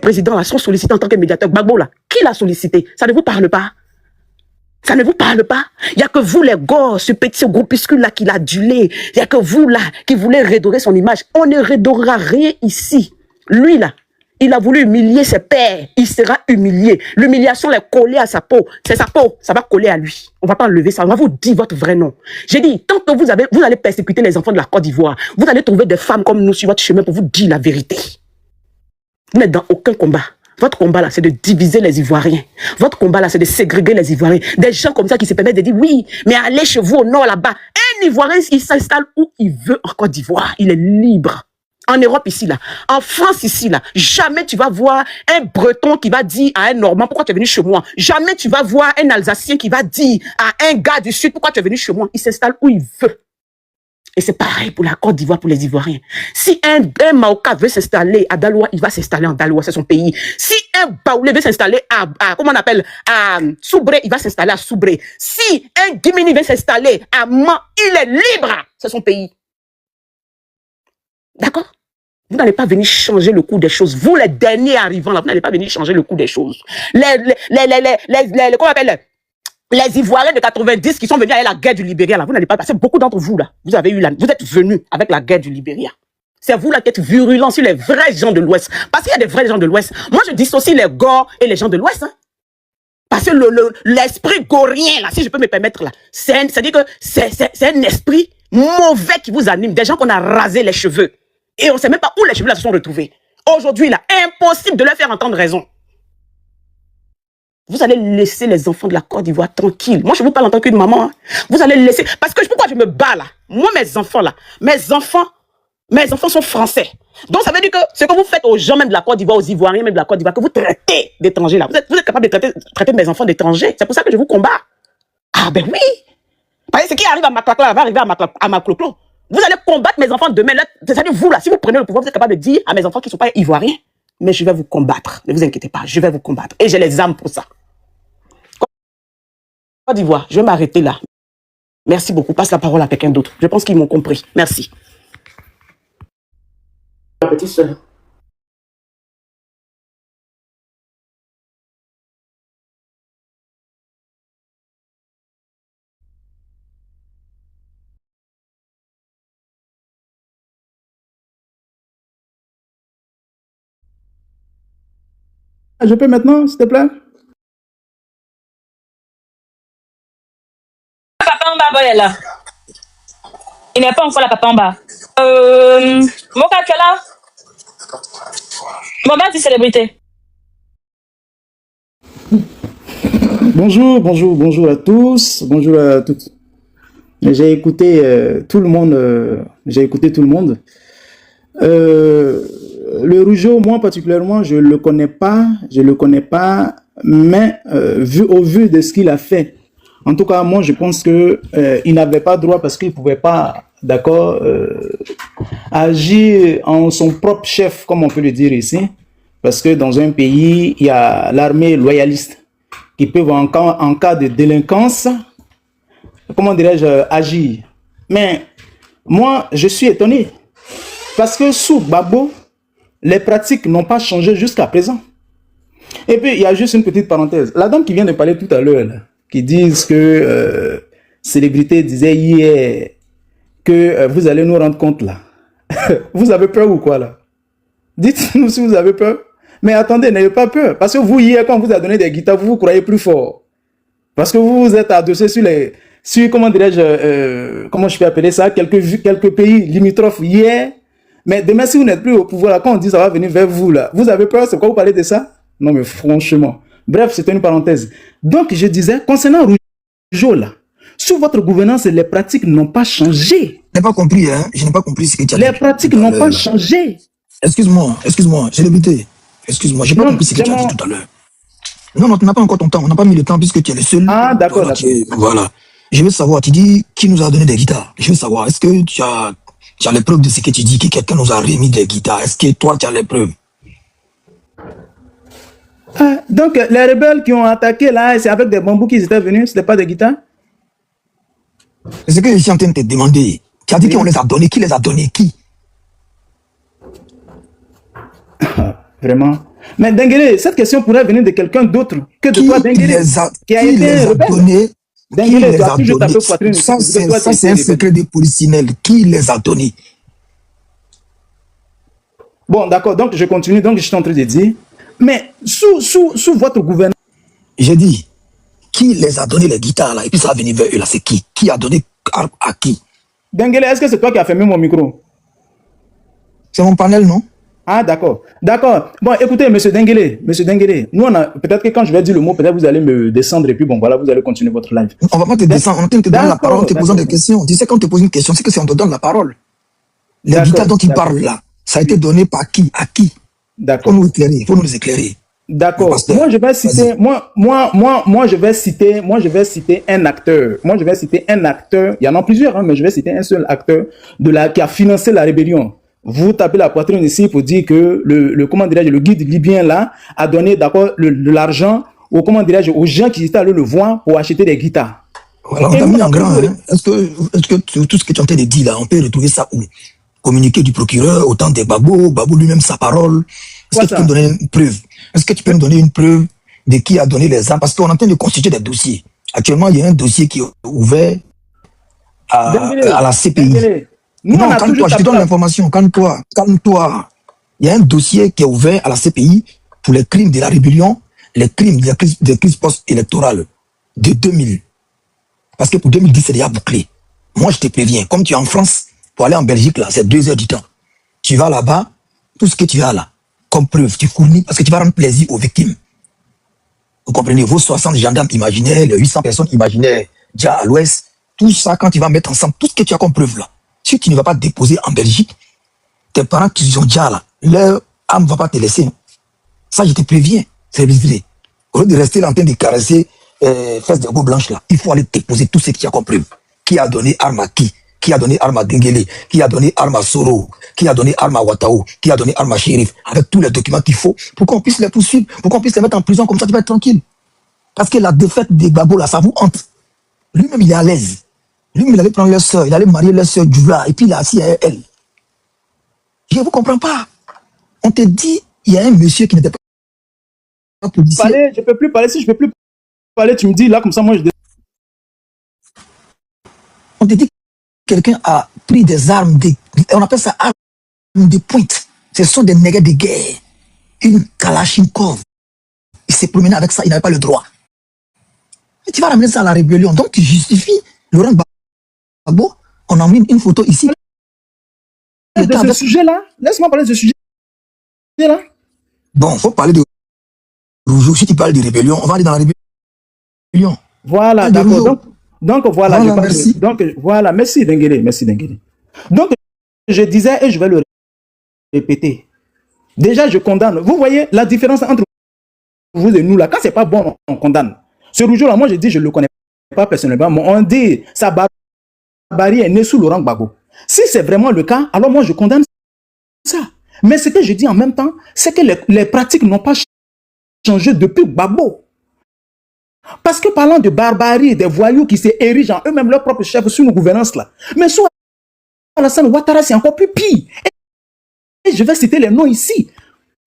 présidents là sont sollicités en tant que médiateurs. Gbagbo là, qui l'a sollicité? Ça ne vous parle pas? Ça ne vous parle pas? Il n'y a que vous les gosses, ce groupuscule là qui l'a adulé. Il n'y a que vous là qui voulez redorer son image. On ne redorera rien ici. Lui là, il a voulu humilier ses pères. Il sera humilié. L'humiliation est collée à sa peau. C'est sa peau. Ça va coller à lui. On ne va pas enlever ça. On va vous dire votre vrai nom. J'ai dit, tant que vous allez persécuter les enfants de la Côte d'Ivoire, vous allez trouver des femmes comme nous sur votre chemin pour vous dire la vérité. Vous n'êtes dans aucun combat. Votre combat là, c'est de diviser les Ivoiriens. Votre combat là, c'est de ségréguer les Ivoiriens. Des gens comme ça qui se permettent de dire, oui, mais allez chez vous au nord là-bas. Un Ivoirien, il s'installe où il veut en Côte d'Ivoire. Il est libre. En Europe ici, là, en France ici, là, jamais tu vas voir un Breton qui va dire à un Normand, pourquoi tu es venu chez moi? Jamais tu vas voir un Alsacien qui va dire à un gars du Sud, pourquoi tu es venu chez moi? Il s'installe où il veut. Et c'est pareil pour la Côte d'Ivoire, pour les Ivoiriens. Si un Maoka veut s'installer à Daloa, il va s'installer en Daloa, c'est son pays. Si un Baoulé veut s'installer comment on appelle, à Soubré, il va s'installer à Soubré. Si un Guimini veut s'installer à Man, il est libre, c'est son pays. D'accord? Vous n'allez pas venir changer le cours des choses. Vous, les derniers arrivants, là, vous n'allez pas venir changer le cours des choses. Comment on appelle, les Ivoiriens de 90 qui sont venus à la guerre du Libéria, là, vous n'allez pas passer. Beaucoup d'entre vous, là, vous êtes venus avec la guerre du Libéria. C'est vous, là, qui êtes virulents sur les vrais gens de l'Ouest. Parce qu'il y a des vrais gens de l'Ouest. Moi, je dissocie les Gors et les gens de l'Ouest, hein. Parce que l'esprit gorien, là, si je peux me permettre, là, c'est-à-dire que c'est un esprit mauvais qui vous anime. Des gens qu'on a rasé les cheveux. Et on ne sait même pas où les cheveux là se sont retrouvés. Aujourd'hui, là, impossible de leur faire entendre raison. Vous allez laisser les enfants de la Côte d'Ivoire tranquilles. Moi, je vous parle en tant qu'une maman. Hein. Vous allez laisser... Parce que pourquoi je me bats là? Moi, mes enfants là, mes enfants sont français. Donc, ça veut dire que ce que vous faites aux gens même de la Côte d'Ivoire, aux Ivoiriens même de la Côte d'Ivoire, que vous traitez d'étrangers là. Vous êtes capable de traiter mes enfants d'étrangers. C'est pour ça que je vous combats. Ah ben oui. Parce que ce qui arrive à Maclacla va arriver à Macloclo. Vous allez combattre mes enfants demain. C'est-à-dire vous là, si vous prenez le pouvoir, vous êtes capable de dire à mes enfants qui ne sont pas ivoiriens, mais je vais vous combattre. Ne vous inquiétez pas, je vais vous combattre. Et j'ai les armes pour ça. Côte d'Ivoire, je vais m'arrêter là. Merci beaucoup. Passe la parole à quelqu'un d'autre. Je pense qu'ils m'ont compris. Merci. Ma petite soeur. Je peux maintenant, s'il te plaît? Papa en bas, est là. Il n'est pas encore là, papa en bas. Moka, tu es là? Bon, vas-y, célébrité. Bonjour à tous, bonjour à toutes. J'ai écouté tout le monde, le Rougeau, moi particulièrement, je le connais pas, mais au vu de ce qu'il a fait, en tout cas, moi, je pense que il n'avait pas droit parce qu'il pouvait pas, d'accord, agir en son propre chef, comme on peut le dire ici, parce que dans un pays, il y a l'armée loyaliste qui peuvent en cas de délinquance, comment dirais-je, agir. Mais moi, je suis étonné parce que sous Gbagbo, les pratiques n'ont pas changé jusqu'à présent. Et puis, il y a juste une petite parenthèse. La dame qui vient de parler tout à l'heure, qui disent que Célébrité disait hier que vous allez nous rendre compte là. Vous avez peur ou quoi là? Dites-nous si vous avez peur. Mais attendez, n'ayez pas peur. Parce que vous, hier, quand on vous a donné des guitares, vous vous croyez plus fort. Parce que vous vous êtes adossé sur comment dirais-je, comment je peux appeler ça, quelques pays limitrophes hier. Mais demain, si vous n'êtes plus au pouvoir, là, quand on dit ça va venir vers vous, là, vous avez peur? C'est pourquoi vous parlez de ça? Non, mais franchement. Bref, c'était une parenthèse. Donc, je disais, concernant Rougeau, là, sous votre gouvernance, les pratiques n'ont pas changé. Je n'ai pas compris, hein. Je n'ai pas compris ce que tu as dit. Les pratiques n'ont pas changé. Excuse-moi, célébrité. Excuse-moi, j'ai pas compris ce que tu as dit tout à l'heure. Non, tu n'as pas encore ton temps. On n'a pas mis le temps puisque tu es le seul. Ah, d'accord. Voilà. Je veux savoir, tu dis qui nous a donné des guitares. Je veux savoir, est-ce que tu as les preuves de ce que tu dis, que quelqu'un nous a remis des guitares? Est-ce que toi, tu as les preuves? Ah, donc, les rebelles qui ont attaqué là, c'est avec des bambous qu'ils étaient venus, ce n'était pas des guitares? C'est ce que je suis en train de te demander. Tu as dit qu'on les a donnés. Qui les a donnés? Qui? Vraiment. Mais Denguele, cette question pourrait venir de quelqu'un d'autre que de toi, Denguele, qui a été un rebelle. Denguele, tu as toujours tapé poitrine. Ça, c'est un secret de polichinelle. Qui les a donnés? Bon, d'accord, donc je continue. Donc, je suis en train de dire, mais sous votre gouvernement. J'ai dit, qui les a donné les guitares là? Et puis ça va venir vers eux là, c'est qui? Qui a donné à qui? Denguele, est-ce que c'est toi qui as fermé mon micro? C'est mon panel, non? Ah, d'accord. D'accord. Bon, écoutez, monsieur Denguele, nous, on a, peut-être que quand je vais dire le mot, peut-être vous allez me descendre et puis bon, voilà, vous allez continuer votre live. On va pas te descendre, on te donne la parole en te posant des questions. Tu sais, quand on te pose une question, c'est que c'est on te donne la parole. Les guitares dont il parle là, ça a été donné par qui? À qui? D'accord. Faut nous éclairer. D'accord. Moi, je vais citer, je vais citer un acteur. Moi, je vais citer un acteur. Il y en a plusieurs, hein, mais je vais citer un seul acteur qui a financé la rébellion. Vous tapez la poitrine ici pour dire que comment dirais-je, le guide libyen là a donné d'accord de l'argent aux gens qui étaient allés le voir pour acheter des guitares. Voilà, on t'a mis en grand. Hein. Est-ce que tout ce que tu es en train de dire là, on peut retrouver ça où? Communiqué du procureur, autant des Babou lui-même sa parole. Est-ce que tu peux me donner une preuve? Est-ce que tu peux me donner une preuve de qui a donné les armes? Parce qu'on est en train de constituer des dossiers. Actuellement, il y a un dossier qui est ouvert à la CPI. Non, calme-toi, je te donne l'information. Calme-toi. Il y a un dossier qui est ouvert à la CPI pour les crimes de la rébellion, les crimes des crises post-électorales de 2000. Parce que pour 2010, c'est déjà bouclé. Moi, je te préviens, comme tu es en France, pour aller en Belgique, là, c'est 2 heures du temps. Tu vas là-bas, tout ce que tu as là, comme preuve, tu fournis, parce que tu vas rendre plaisir aux victimes. Vous comprenez, vos 60 gendarmes imaginaires, les 800 personnes imaginaires, déjà à l'ouest, tout ça, quand tu vas mettre ensemble, tout ce que tu as comme preuve là, si tu ne vas pas déposer en Belgique, tes parents qui sont déjà là, leur âme ne va pas te laisser. Ça, je te préviens, c'est visé. Au lieu de rester là en train de caresser fesses de go blanches là, il faut aller déposer tout ce que tu as comme preuve. Qui a donné arme à qui? Qui a donné arme à Denguele? Qui a donné arme à Soro? Qui a donné arme à Ouattao? Qui a donné arme à Chérif? Avec tous les documents qu'il faut pour qu'on puisse les poursuivre, pour qu'on puisse les mettre en prison, comme ça tu vas être tranquille. Parce que la défaite des Gbagbo là, ça vous hante. Lui-même, il est à l'aise. Lui-même, il allait prendre leur soeur, il allait marier leur soeur Djoula, et puis il est assis à elle. Je ne vous comprends pas. On te dit, il y a un monsieur qui n'était pas policier. Je ne peux plus parler. Si je ne peux plus parler, tu me dis là, comme ça, moi je... On te dit quelqu'un a pris des armes, on appelle ça armes de pointe. Ce sont des nègres de guerre. Une Kalachnikov. Il s'est promené avec ça, il n'avait pas le droit. Et tu vas ramener ça à la rébellion. Donc tu justifies Laurent Gbagbo. On a mis une photo ici. De ce sujet-là, laisse-moi parler de ce sujet-là. Bon, il faut parler de Rougeau. Si tu parles de rébellion, on va aller dans la rébellion. Voilà, d'accord. Donc voilà, merci. Donc voilà, merci Denguele, merci Denguele. Donc je disais et je vais le répéter. Déjà, je condamne. Vous voyez la différence entre vous et nous là. Quand c'est pas bon, on condamne. Ce Rougeau là, moi je dis, je le connais pas personnellement, mais on dit sa barbarie est née sous Laurent Gbagbo. Si c'est vraiment le cas, alors moi je condamne ça. Mais ce que je dis en même temps, c'est que les pratiques n'ont pas changé depuis Gbagbo. Parce que parlant de barbarie, des voyous qui s'érigent en eux-mêmes leur propre chef sur nos gouvernances là. Mais sous Alassane Ouattara, c'est encore plus pire. Et je vais citer les noms ici.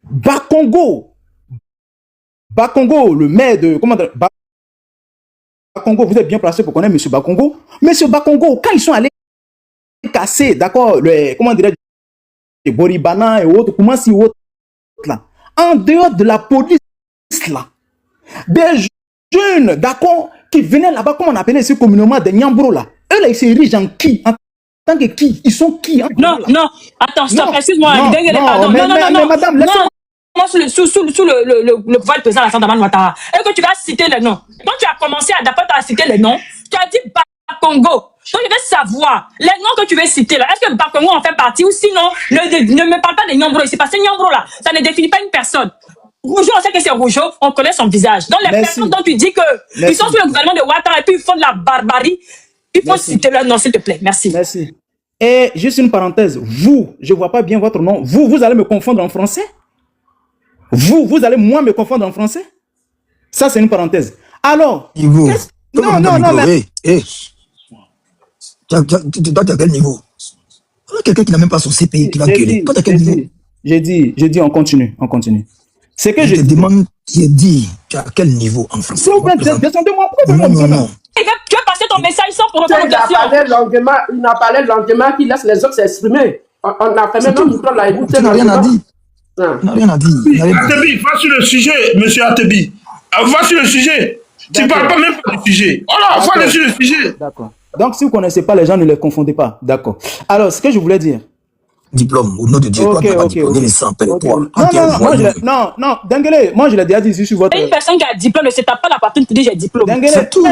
Bakongo, le maire de... Comment dire, Bakongo, vous êtes bien placé pour connaître M. Bakongo. M. Bakongo, quand ils sont allés casser, d'accord, comment dirais-je, les Boribana et autres, comment si autres là, en dehors de la police là, des jeunes, d'accord, qui venaient là-bas, comment on appelait ce communément des Nyambro là. Eux là, ils s'érigent en qui? En tant que qui? Ils sont qui? Hein, non, attends, stop, excuse-moi, pardon. Non, madame, laissez-moi. Sous le pouvoir du président Alassane Ouattara. Et que tu vas citer les noms. Quand tu as commencé d'après tu as cité les noms, tu as dit Bakongo. Donc je veux savoir, les noms que tu veux citer là, est-ce que Bakongo en fait partie ou sinon, ne me parle pas de Nyambro ici, parce que Nyambro là, ça ne définit pas une personne. Rougeau, on sait que c'est Rougeau, on connaît son visage. Donc les personnes dont tu dis qu'ils sont sous le gouvernement de Ouattara et puis ils font de la barbarie, il faut citer leur nom s'il te plaît. Merci. Merci. Et juste une parenthèse, vous, je ne vois pas bien votre nom, vous allez me confondre en français? Vous allez moi me confondre en français? Ça, c'est une parenthèse. Alors, niveau. Non, mais... Tu as quel niveau? Quelqu'un qui n'a même pas son CPI qui va gueuler. Toi, tu as quel niveau? J'ai dit, on continue. Ce que Je je te demande, qui est dit, tu es à quel niveau en français? Descendez-moi, pourquoi Non, vous non, me non. Tu veux passer ton message sans pour Il a reconnaissance. parlé longuement, qu'il laisse les autres s'exprimer. On a fait même un micro là, écoutez. Tu n'as rien à dire. Hein. Tu n'as rien à dire. Il n'a rien à dire. Atebi, va sur le sujet, monsieur Atebi. Va sur le sujet. Tu ne parles pas même pas du sujet. Voilà, va aller sur le sujet. D'accord. Donc, si vous ne connaissez pas les gens, ne les confondez pas. D'accord. Alors, ce que je voulais dire. Diplôme, au nom de Dieu, toi, tu n'as pas diplômé, mais sans peine, toi. Non, Dengele, moi je l'ai déjà dit ici sur votre. Une personne qui a diplôme ne se tape pas la partie qui dit j'ai diplôme. Dengele, C'est tout.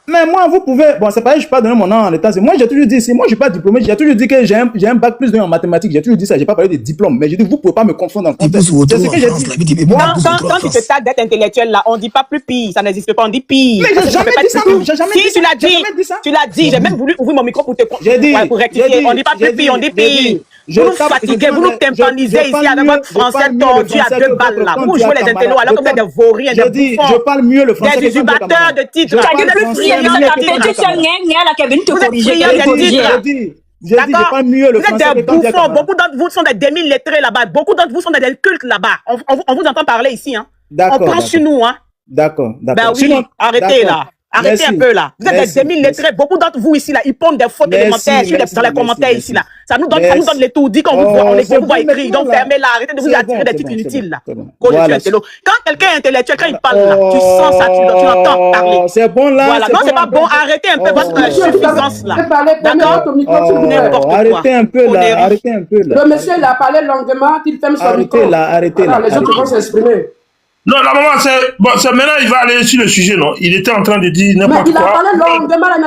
mais moi, vous pouvez. Bon, c'est pareil, je ne vais pas donner mon nom en l'état. Moi, j'ai toujours dit, moi, je ne suis pas diplômé. J'ai toujours dit que j'ai un bac plus 2 en mathématiques. J'ai toujours dit ça. Je n'ai pas parlé de diplôme. Mais j'ai dit, vous ne pouvez pas me confondre en contexte. C'est ce que j'ai dit. Quand tu te tapes d'être intellectuel là, on ne dit pas plus pire, ça n'existe pas, on dit pire. Mais j'ai jamais dit ça, non. J'ai jamais dit Si, tu ça. l'as dit. Tu l'as dit. J'ai même voulu ouvrir mon micro pour te pour rectifier. On ne dit pas plus pire, on dit pire. Vous nous fatiguez, vous nous tympanisez ici avec votre français tordu à 2 balles là. Vous jouez les intellos alors que vous êtes des vauriens, des bouffons. Je parle mieux le français. Des usurpateurs de titres. Tu as dit plus prier, tu as venu te corriger. J'ai dit, je parle mieux le français. Vous êtes des bouffons. Beaucoup d'entre vous sont des demi-lettrés là-bas. Beaucoup d'entre vous sont des cultes là-bas. On vous entend parler ici. Hein. On prend sur nous. Hein. D'accord. Ben oui, arrêtez là. Arrêtez un peu là. Vous êtes des demi-lettrés. Beaucoup d'entre vous ici là, ils pondent des fautes élémentaires dans les commentaires ici là. Ça nous donne l'étourdie quand on vous voit écrire. Donc fermez là. Arrêtez de vous attirer des titres inutiles là. Quand quelqu'un est intellectuel, quand il parle là, tu sens ça, tu l'entends parler. C'est bon là. Voilà. Non, c'est pas bon. Arrêtez un peu votre suffisance là. D'accord. Arrêtez un peu là. Le monsieur, il a parlé longuement, qu'il ferme son micro. Arrêtez là. Les autres vont s'exprimer. Non, la maman, c'est maintenant, il va aller sur le sujet, non? Il était en train de dire n'importe quoi. Mais il a parlé longuement, il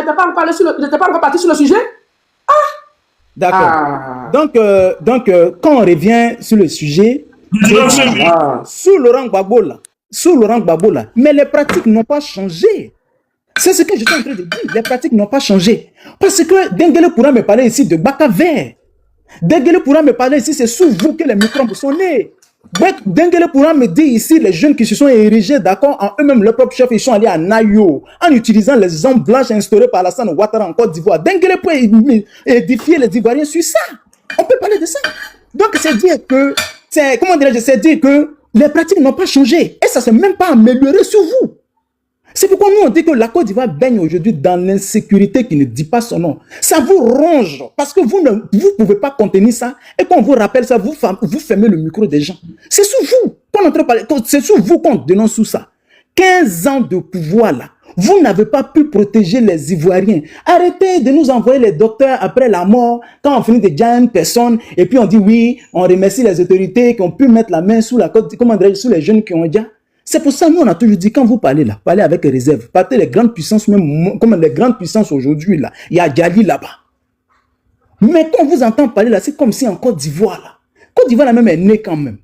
n'était pas encore parti sur le sujet. D'accord. Donc, quand on revient sur le sujet, sous Laurent Gbagbo là, mais les pratiques n'ont pas changé. C'est ce que j'étais en train de dire. Les pratiques n'ont pas changé. Parce que Dengele pourra me parler ici de Baka Vert. Dengele pourra me parler ici, c'est sous vous que les microbes sont nés. Dengele pourra me dire ici, les jeunes qui se sont érigés, d'accord, en eux-mêmes, leur propre chef, ils sont allés à Nayo, en utilisant les armes blanches instaurées par Alassane Ouattara en Côte d'Ivoire. Dengele peut édifier les Ivoiriens sur ça. On peut parler de ça. Donc, c'est dire que, c'est dire que les pratiques n'ont pas changé. Et ça ne s'est même pas amélioré sur vous. C'est pourquoi nous, on dit que la Côte d'Ivoire baigne aujourd'hui dans l'insécurité qui ne dit pas son nom. Ça vous ronge parce que vous ne pouvez pas contenir ça. Et quand on vous rappelle ça, vous fermez le micro des gens. C'est sous vous qu'on entend parler. C'est sous vous qu'on dénonce tout ça. 15 ans de pouvoir là. Vous n'avez pas pu protéger les Ivoiriens. Arrêtez de nous envoyer les docteurs après la mort, quand on finit de dire à une personne, et puis on dit oui, on remercie les autorités qui ont pu mettre la main sous la côte, sous les jeunes qui ont déjà. C'est pour ça que nous, on a toujours dit, quand vous parlez là, parlez avec réserve. Partez les grandes puissances, même comme les grandes puissances aujourd'hui, là. Il y a Djali là-bas. Mais quand on vous entend parler là, c'est comme si en Côte d'Ivoire, là. Côte d'Ivoire, là même, est née quand même.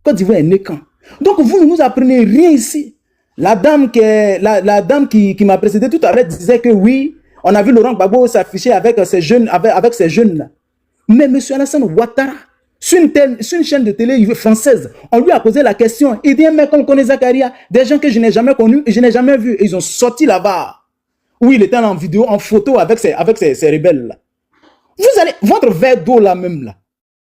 Côte d'Ivoire est née quand. Donc, vous ne nous apprenez rien ici. La dame qui m'a précédé tout à l'heure disait que oui, on a vu Laurent Gbagbo s'afficher avec ces jeunes, avec ces jeunes-là. Mais M. Alassane Ouattara, sur une chaîne de télé française, on lui a posé la question. Il dit, mais on connaît Zakaria, des gens que je n'ai jamais connus et je n'ai jamais vus. Ils ont sorti là-bas, où il était en vidéo, en photo avec ces rebelles-là. Vous allez, votre verre d'eau là même là,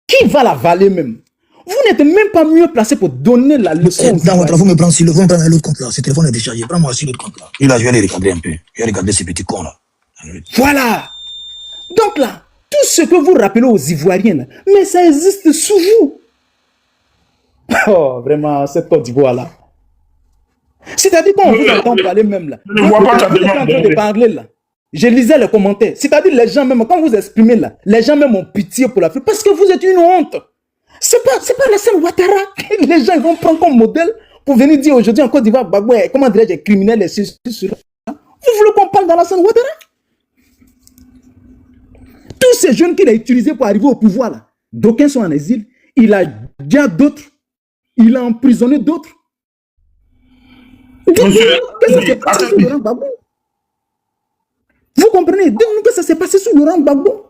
qui va l'avaler même? Vous n'êtes même pas mieux placé pour donner la leçon. Dans votre vous me prenez sur le vous prendre un autre compte là. Ce téléphone est déchargé. Prends-moi sur l'autre compte là. Et là, je vais aller regarder un peu. Je vais regarder ces petits cons là. Voilà. Donc là, tout ce que vous rappelez aux Ivoiriens, là, mais ça existe sous vous. Oh, vraiment, cette Côte d'Ivoire là. C'est-à-dire quand on vous entend parler même là. Je ne vois pas ta en train de parler là. Je lisais les commentaires. C'est-à-dire les gens même, quand vous exprimez là, les gens même ont pitié pour l'Afrique parce que vous êtes une honte. C'est pas Alassane Ouattara que les gens vont prendre comme modèle pour venir dire aujourd'hui en Côte d'Ivoire, Gbagbo, comment dirais-je, criminel et sur vous voulez qu'on parle d'Alassane Ouattara? Tous ces jeunes qu'il a utilisés pour arriver au pouvoir là, d'aucuns sont en exil, il a déjà d'autres, il a emprisonné d'autres. Qu'est-ce qui s'est passé sous Laurent Gbagbo? Vous comprenez? Dites-nous que ça s'est passé sous Laurent Gbagbo.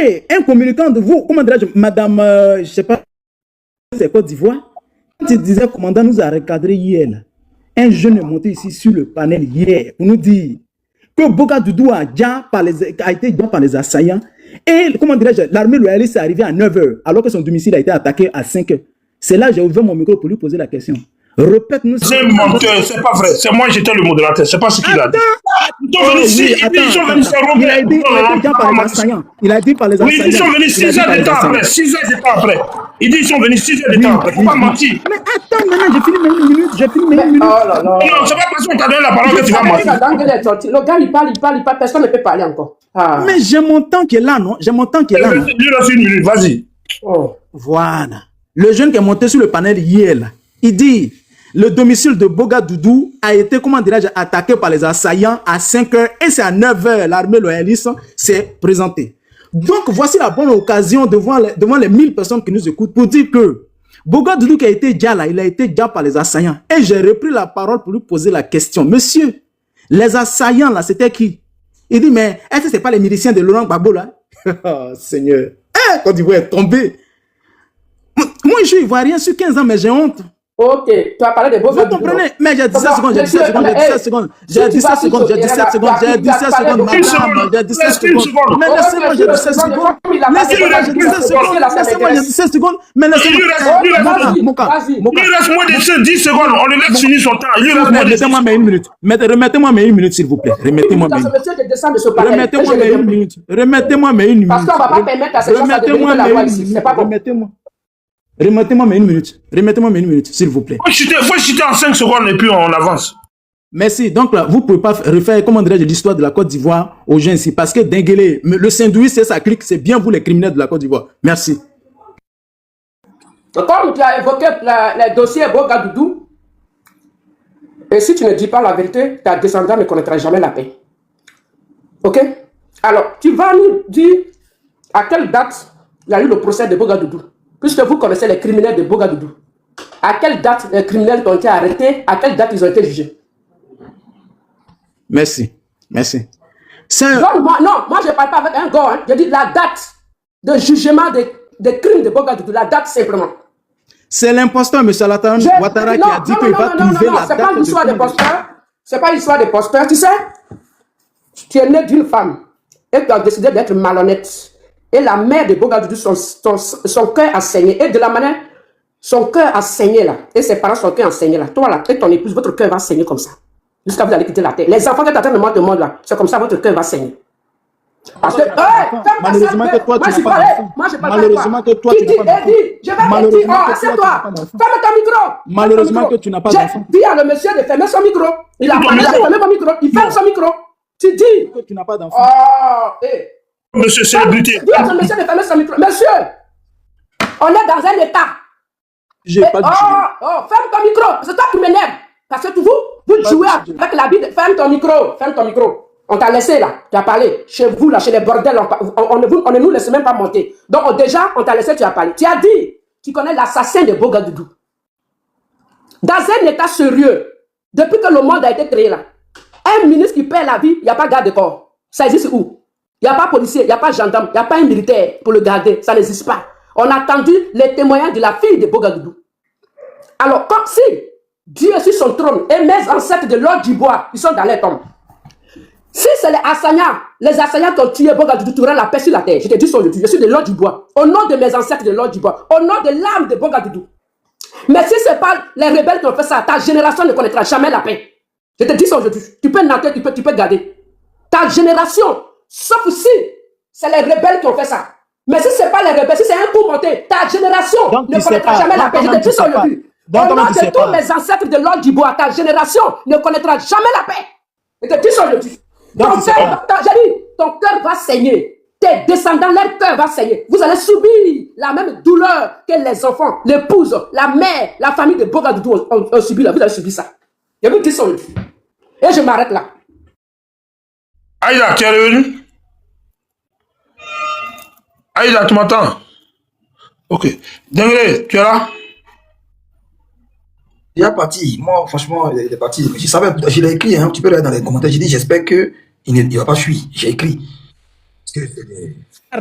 Et un communicant de vous, comment dirais-je, madame, je ne sais pas, c'est Côte d'Ivoire, quand il disait, commandant nous a recadré hier, là, un jeune est monté ici sur le panel hier pour nous dire que Boga Doudou a été déjà par les assaillants et, comment dirais-je, l'armée loyaliste est arrivée à 9h alors que son domicile a été attaqué à 5h. C'est là que j'ai ouvert mon micro pour lui poser la question. Répète-nous. C'est menteur, c'est pas vrai. C'est moi, j'étais le modérateur. C'est pas ce qu'il a dit. Ils sont venus ici, ils sont venus Il a dit par les assaillants. Il a dit par les assaillants. Oui, ils sont venus 6 heures de temps après. 6 heures de temps après. Il dit ils sont venus 6 heures de temps après. Faut pas mentir. Mais attends, maintenant, j'ai fini mes 1 minute. J'ai fini mes 1 minute. Oh là là. Non, c'est pas parce qu'on t'a donné la parole que tu vas mentir. Le gars, il parle, personne ne peut parler encore. Ah. Mais j'ai mon temps qui est là, non? J'ai mon temps qui est là, non? Lui reste 1 minute, vas-y. Oh. Voilà. Le jeune qui est monté sur le panel hier, là, il dit le domicile de Bogadoudou a été, comment dirais-je, attaqué par les assaillants à 5 h et c'est à 9 h. L'armée loyaliste s'est présentée. Donc, voici la bonne occasion devant les 1000 personnes qui nous écoutent pour dire que Bogadoudou qui a été déjà là, il a été déjà par les assaillants. Et j'ai repris la parole pour lui poser la question. Monsieur, les assaillants là, c'était qui? Il dit, mais est-ce que ce n'est pas les miliciens de Laurent Gbagbo là? Oh, Seigneur. Côte d'Ivoire est tombé. Moi, je suis ivoirien sur 15 ans, mais j'ai honte. Ok, tu as parlé de beaux. Vous comprenez? Mais j'ai 17 secondes, j'ai 17 secondes, j'ai 17 secondes, j'ai 17 secondes, j'ai 17 secondes, j'ai 17 secondes, madame, j'ai 17 secondes. Mais laissez-moi, j'ai 17 secondes. Laissez-moi, j'ai 17 secondes. Laissez-moi, j'ai 17 secondes. Mais laissez-moi. Il reste moins de 10 secondes. On le laisse finir son temps. Remettez-moi mes 1 minute. Remettez-moi mes 1 minute, s'il vous plaît. Remettez-moi mes 1 minute. Remettez-moi mes 1 minute. Remettez-moi mes 1 minute. Parce qu'on ne va pas permettre à ces gens de venir la voix ici. C'est pas bon. Remettez-moi. Remettez-moi mes 1 minute. Remettez-moi mes 1 minute, s'il vous plaît. Faut chuter en 5 secondes et puis on avance. Merci. Donc là, vous ne pouvez pas refaire, comment dirais-je, l'histoire de la Côte d'Ivoire aux gens ici. Parce que Denguele, le Saint-Louis, c'est sa clique. C'est bien vous les criminels de la Côte d'Ivoire. Merci. Comme tu as évoqué les dossiers Bogadoudou, et si tu ne dis pas la vérité, ta descendance ne connaîtra jamais la paix. Ok? Alors, tu vas nous dire à quelle date il y a eu le procès de Bogadoudou. Puisque vous connaissez les criminels de Bogadoudou. À quelle date les criminels ont été arrêtés? À quelle date ils ont été jugés? Merci. Merci. Donc, moi, je ne parle pas avec un gars. Hein. Je dis la date de jugement des crimes de Bogadoudou. La date simplement. C'est l'imposteur, M. Alassane Ouattara, qui a dit qu'il va trouver la date. C'est pas l'histoire des posteurs. C'est pas l'histoire des posteurs. Tu sais, tu es né d'une femme et tu as décidé d'être malhonnête. Et la mère de Bogadoudou, son cœur a saigné. Et de la manière, son cœur a saigné là. Et ses parents, son cœur a saigné là. Toi là, et ton épouse, votre cœur va saigner comme ça. Jusqu'à vous allez quitter la terre. Les enfants qui sont en train de monter au monde là, c'est comme ça, votre cœur va saigner. Parce que, malheureusement que toi, tu n'as pas d'enfant. Malheureusement que toi, tu n'as pas d'enfant. Je vais te dire, assieds-toi. Ferme ton micro. Malheureusement que tu n'as pas d'enfant. Dis à le monsieur de fermer son micro. Il a fermé son micro. Il ferme son micro. Tu dis que tu n'as pas d'enfant. Oh, Monsieur célébrité. Dis à ce monsieur de fermer son micro. Monsieur, on est dans un état. J'ai pas dit. Ferme ton micro. C'est toi qui m'énerve. Parce que vous jouez avec la vie. Ferme ton micro. Ferme ton micro. On t'a laissé là. Tu as parlé. Chez vous là, chez les bordels, on ne nous laisse même pas monter. Donc déjà, on t'a laissé, tu as parlé. Tu as dit, tu connais l'assassin de Bogadoudou. Dans un état sérieux, depuis que le monde a été créé là, un ministre qui perd la vie, il n'y a pas de garde de corps. Ça existe où? Il n'y a pas policier, il n'y a pas gendarme, il n'y a pas un militaire pour le garder. Ça n'existe pas. On a attendu les témoignages de la fille de Bogadoudou. Alors, comme si Dieu est sur son trône et mes ancêtres de l'ordre du bois, ils sont dans les tombes. Si c'est les assaillants qui ont tué Bogadoudou, tu auras la paix sur la terre. Je te dis ça aujourd'hui, je suis de l'ordre du bois. Au nom de mes ancêtres de l'ordre du bois, au nom de l'âme de Bogadoudou. Mais si ce n'est pas les rebelles qui ont fait ça, ta génération ne connaîtra jamais la paix. Je te dis ça aujourd'hui. Tu peux noter, tu peux garder. Ta génération, sauf si c'est les rebelles qui ont fait ça. Mais si ce n'est pas les rebelles, si c'est un coup monté, ta génération ne connaîtra jamais la paix. Je te dis ça aujourd'hui. Au nom de tous mes ancêtres de l'ordre du bois, ta génération ne connaîtra jamais la paix. Je te dis ça aujourd'hui. Ton cœur va saigner. Tes descendants, leur cœur va saigner. Vous allez subir la même douleur que les enfants, l'épouse, la mère, la famille de Bogadoudou ont subi là. Vous allez subir ça. Je vous dis ça aujourd'hui. Et je m'arrête là. Aïda, tu es revenu? Aïda, tu m'entends? Ok. Denguele, tu es là? Il est parti. Moi, franchement, il est parti. Je savais, je l'ai écrit, hein, tu peux le dans les commentaires. J'ai dit, j'espère qu'il ne va pas fuir. J'ai écrit.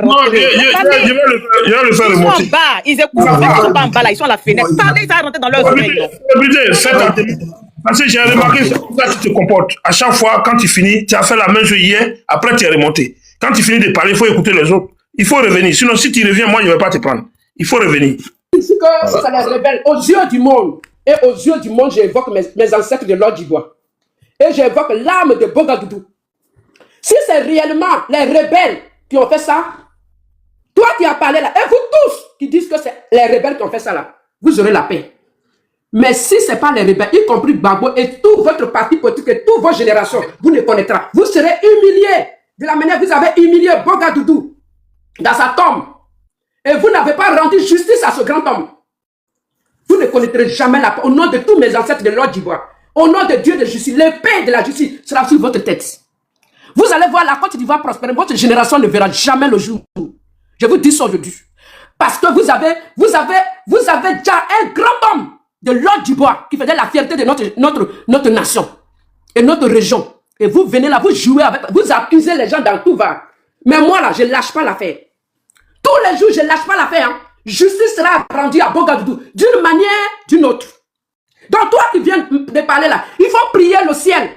Non, je vais le faire remonter. Ils sont en bas. Ils écoutent. Ils sont pas en bas là. Ils sont à la fenêtre. Parlez, ils vont rentrer dans leur oreille. Parce que j'ai remarqué c'est comme ça que tu te comportes. À chaque fois, quand tu finis, tu as fait la même chose hier, après tu es remonté. Quand tu finis de parler, il faut écouter les autres. Il faut revenir. Sinon, si tu reviens, moi, je ne vais pas te prendre. Il faut revenir. ici que c'est les rebelles. Aux yeux du monde, et aux yeux du monde, j'évoque mes ancêtres de l'ordre d'Ivoire. Et j'évoque l'âme de Bogadoudou. Si c'est réellement les rebelles qui ont fait ça, toi qui as parlé là, et vous tous qui disent que c'est les rebelles qui ont fait ça là, vous aurez la paix. Mais si ce n'est pas les rebelles, y compris Gbagbo et tout votre parti politique et toutes vos générations, vous ne connaîtrez. Vous serez humiliés de la manière que vous avez humilié Bogadoudou dans sa tombe. Et vous n'avez pas rendu justice à ce grand homme. Vous ne connaîtrez jamais la paix. Au nom de tous mes ancêtres de l'ordre d'Ivoire, au nom de Dieu de justice, l'épée de la justice sera sur votre tête. Vous allez voir la Côte d'Ivoire prospérer. Votre génération ne verra jamais le jour. Je vous dis ça aujourd'hui. Parce que vous avez déjà un grand homme de l'ordre d'Ivoire qui faisait la fierté de notre nation et notre région. Et vous venez là, vous jouez avec, vous accusez les gens dans tout va. Mais moi là, je ne lâche pas l'affaire. Tous les jours, je ne lâche pas l'affaire. Hein. Justice sera rendue à Bogadoudou d'une manière, d'une autre. Donc toi qui viens de parler là, il faut prier le ciel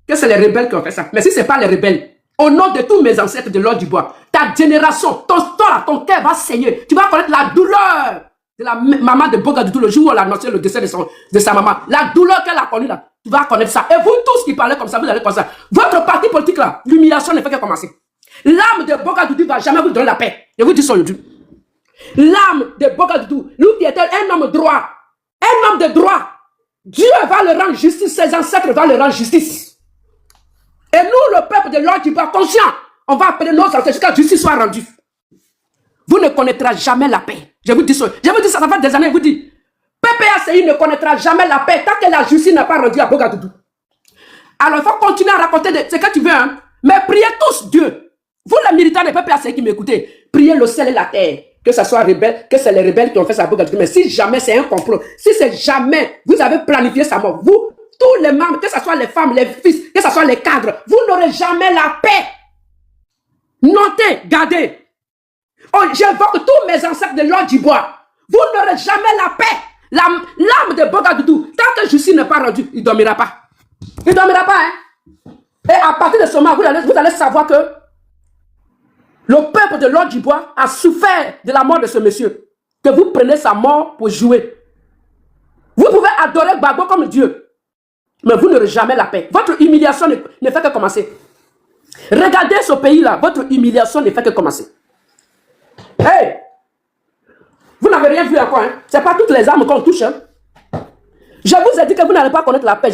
que c'est les rebelles qui ont fait ça. Mais si ce n'est pas les rebelles, au nom de tous mes ancêtres de l'ordre du bois, ta génération, ton cœur va saigner. Tu vas connaître la douleur de la maman de Bogadoudou le jour où elle a annoncé le décès de sa maman. La douleur qu'elle a connue là, tu vas connaître ça. Et vous tous qui parlez comme ça, vous allez comme ça. Votre parti politique là, l'humiliation ne fait que commencer. L'âme de Bogadoudou ne va jamais vous donner la paix. Je vous dis ça aujourd'hui. L'âme de Bogadoudou, lui qui était un homme droit, un homme de droit, Dieu va le rendre justice, ses ancêtres vont le rendre justice. Et nous, le peuple de l'ordre du bois, conscient, on va appeler nos ancêtres jusqu'à que justice soit rendue. Vous ne connaîtrez jamais la paix. Je vous dis ça. Je vous dis ça, ça fait des années, je vous dis. PPACI ne connaîtra jamais la paix tant que la justice n'a pas rendu à Bogadoudou. Alors, il faut continuer à raconter ce que tu veux, hein. Mais priez tous Dieu. Vous, les militants de PPACI qui m'écoutez, priez le ciel et la terre. Que ce soit rebelle, que c'est les rebelles qui ont fait ça à Bogadoudou. Mais si jamais c'est un complot, si c'est jamais vous avez planifié sa mort, vous, tous les membres, que ce soit les femmes, les fils, que ce soit les cadres, vous n'aurez jamais la paix. Notez, gardez. Oh, j'invoque tous mes ancêtres de l'ordre du bois. Vous n'aurez jamais la paix. L'âme de Bogadoudou, tant que justice n'est pas rendue, il ne dormira pas. Il ne dormira pas, hein. Et à partir de ce moment, vous allez savoir que le peuple de l'ordre du bois a souffert de la mort de ce monsieur. Que vous prenez sa mort pour jouer. Vous pouvez adorer Gbagbo comme Dieu. Mais vous n'aurez jamais la paix. Votre humiliation ne fait que commencer. Regardez ce pays-là. Votre humiliation ne fait que commencer. Hey! Vous n'avez rien vu encore. Hein? Ce n'est pas toutes les armes qu'on touche. Hein? Je vous ai dit que vous n'allez pas connaître la paix.